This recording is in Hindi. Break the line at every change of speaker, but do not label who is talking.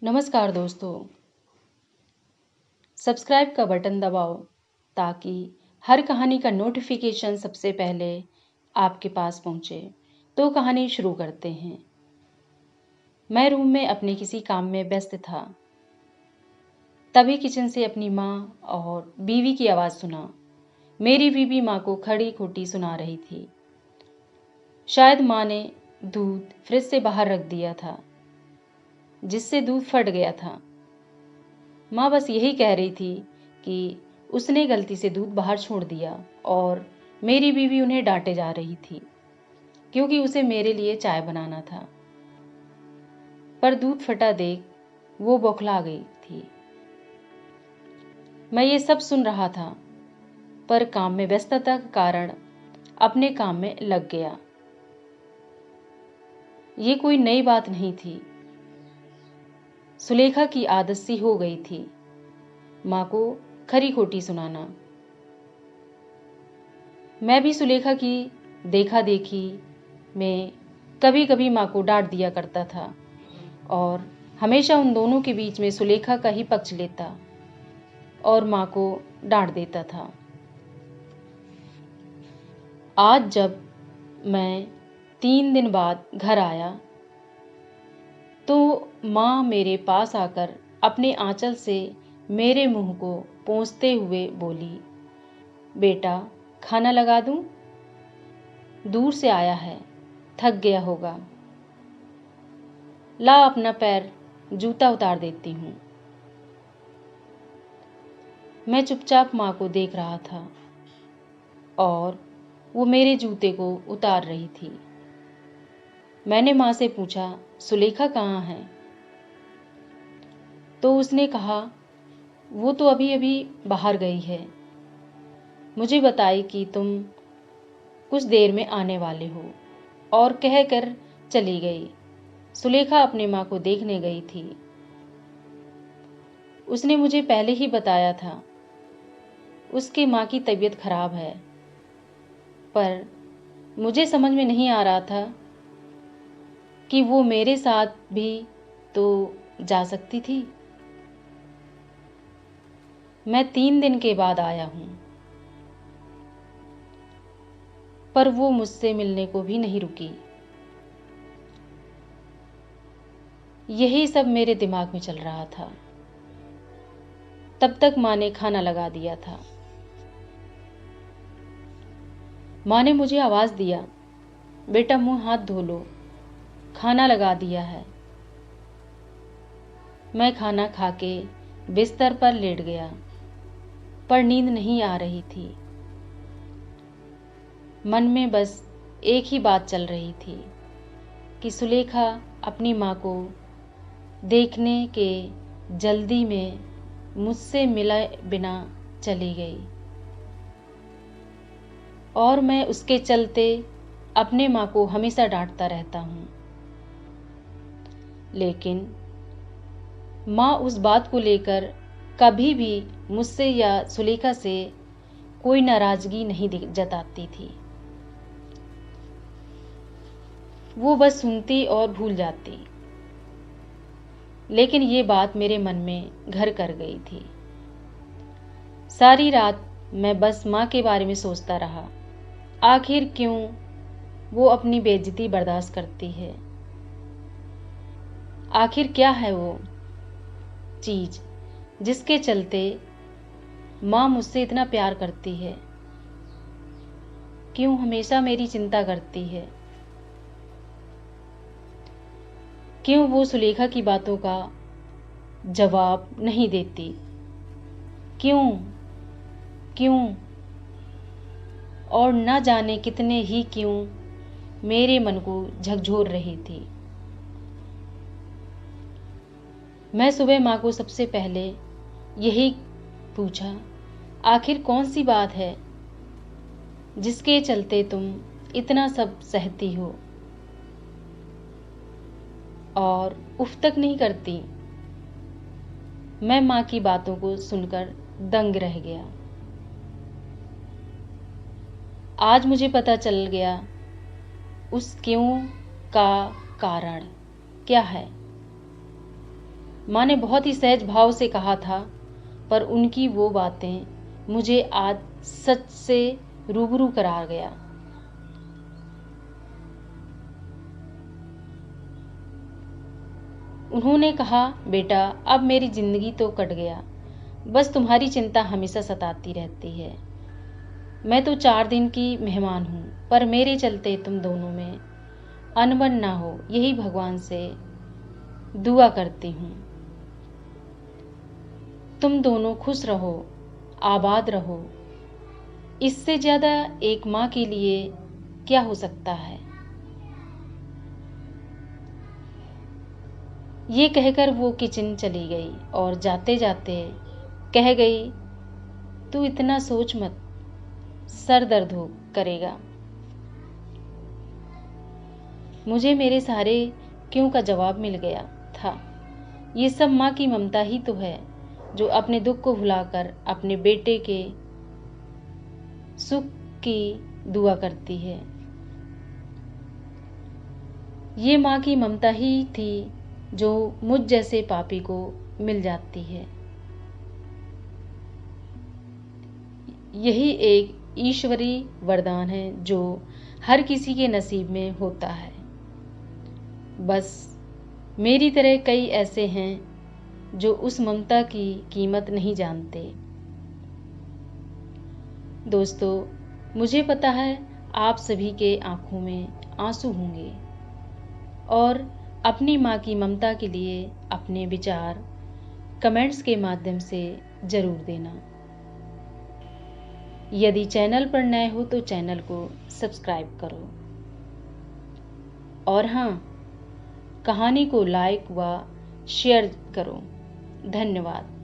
नमस्कार दोस्तों। सब्सक्राइब का बटन दबाओ ताकि हर कहानी का नोटिफिकेशन सबसे पहले आपके पास पहुंचे। तो कहानी शुरू करते हैं। मैं रूम में अपने किसी काम में व्यस्त था, तभी किचन से अपनी माँ और बीवी की आवाज़ सुना। मेरी बीवी माँ को खड़ी खोटी सुना रही थी। शायद माँ ने दूध फ्रिज से बाहर रख दिया था, जिससे दूध फट गया था। माँ बस यही कह रही थी कि उसने गलती से दूध बाहर छोड़ दिया और मेरी बीवी उन्हें डांटे जा रही थी क्योंकि उसे मेरे लिए चाय बनाना था। पर दूध फटा देख वो बौखला गई थी। मैं ये सब सुन रहा था, पर काम में व्यस्तता के कारण अपने काम में लग गया। ये कोई नई बात नहीं थी। सुलेखा की आदत सी हो गई थी माँ को खरी खोटी सुनाना। मैं भी सुलेखा की देखा देखी में कभी कभी माँ को डांट दिया करता था और हमेशा उन दोनों के बीच में सुलेखा का ही पक्ष लेता और माँ को डांट देता था। आज जब मैं 3 दिन बाद घर आया तो माँ मेरे पास आकर अपने आंचल से मेरे मुंह को पोंछते हुए बोली, बेटा खाना लगा दूं? दूर से आया है, थक गया होगा। ला अपना पैर जूता उतार देती हूँ। मैं चुपचाप माँ को देख रहा था और वो मेरे जूते को उतार रही थी। मैंने माँ से पूछा, सुलेखा कहाँ है? तो उसने कहा, वो तो अभी अभी बाहर गई है। मुझे बताई कि तुम कुछ देर में आने वाले हो और कहकर चली गई। सुलेखा अपनी माँ को देखने गई थी। उसने मुझे पहले ही बताया था उसकी माँ की तबीयत खराब है, पर मुझे समझ में नहीं आ रहा था कि वो मेरे साथ भी तो जा सकती थी। मैं 3 दिन के बाद आया हूँ, पर वो मुझसे मिलने को भी नहीं रुकी। यही सब मेरे दिमाग में चल रहा था। तब तक माँ ने खाना लगा दिया था। माँ ने मुझे आवाज दिया, बेटा मुंह हाथ धो लो, खाना लगा दिया है। मैं खाना खा के बिस्तर पर लेट गया, पर नींद नहीं आ रही थी। मन में बस एक ही बात चल रही थी कि सुलेखा अपनी माँ को देखने के जल्दी में मुझसे मिले बिना चली गई और मैं उसके चलते अपने माँ को हमेशा डांटता रहता हूँ। लेकिन माँ उस बात को लेकर कभी भी मुझसे या सुलेखा से कोई नाराजगी नहीं जताती थी। वो बस सुनती और भूल जाती। लेकिन ये बात मेरे मन में घर कर गई थी। सारी रात मैं बस माँ के बारे में सोचता रहा। आखिर क्यों वो अपनी बेइज्जती बर्दाश्त करती है? आखिर क्या है वो चीज जिसके चलते माँ मुझसे इतना प्यार करती है? क्यों हमेशा मेरी चिंता करती है? क्यों वो सुलेखा की बातों का जवाब नहीं देती? क्यों क्यों और न जाने कितने ही क्यों मेरे मन को झकझोर रही थी। मैं सुबह माँ को सबसे पहले यही पूछा, आखिर कौन सी बात है जिसके चलते तुम इतना सब सहती हो और उफ तक नहीं करती? मैं माँ की बातों को सुनकर दंग रह गया। आज मुझे पता चल गया उस क्यों का कारण क्या है। माँ ने बहुत ही सहज भाव से कहा था, पर उनकी वो बातें मुझे आज सच से रूबरू करा गया। उन्होंने कहा, बेटा अब मेरी जिंदगी तो कट गया, बस तुम्हारी चिंता हमेशा सताती रहती है। मैं तो 4 दिन की मेहमान हूँ, पर मेरे चलते तुम दोनों में अनबन ना हो, यही भगवान से दुआ करती हूँ। तुम दोनों खुश रहो, आबाद रहो, इससे ज्यादा एक माँ के लिए क्या हो सकता है। ये कहकर वो किचन चली गई और जाते जाते कह गई, तू इतना सोच मत, सर दर्द हो करेगा। मुझे मेरे सारे क्यों का जवाब मिल गया था। ये सब माँ की ममता ही तो है, जो अपने दुख को भुलाकर अपने बेटे के सुख की दुआ करती है। ये माँ की ममता ही थी जो मुझ जैसे पापी को मिल जाती है। यही एक ईश्वरी वरदान है जो हर किसी के नसीब में होता है। बस मेरी तरह कई ऐसे हैं जो उस ममता की कीमत नहीं जानते। दोस्तों, मुझे पता है आप सभी के आंखों में आंसू होंगे और अपनी माँ की ममता के लिए अपने विचार कमेंट्स के माध्यम से जरूर देना। यदि चैनल पर नए हो तो चैनल को सब्सक्राइब करो और हाँ, कहानी को लाइक व शेयर करो। धन्यवाद।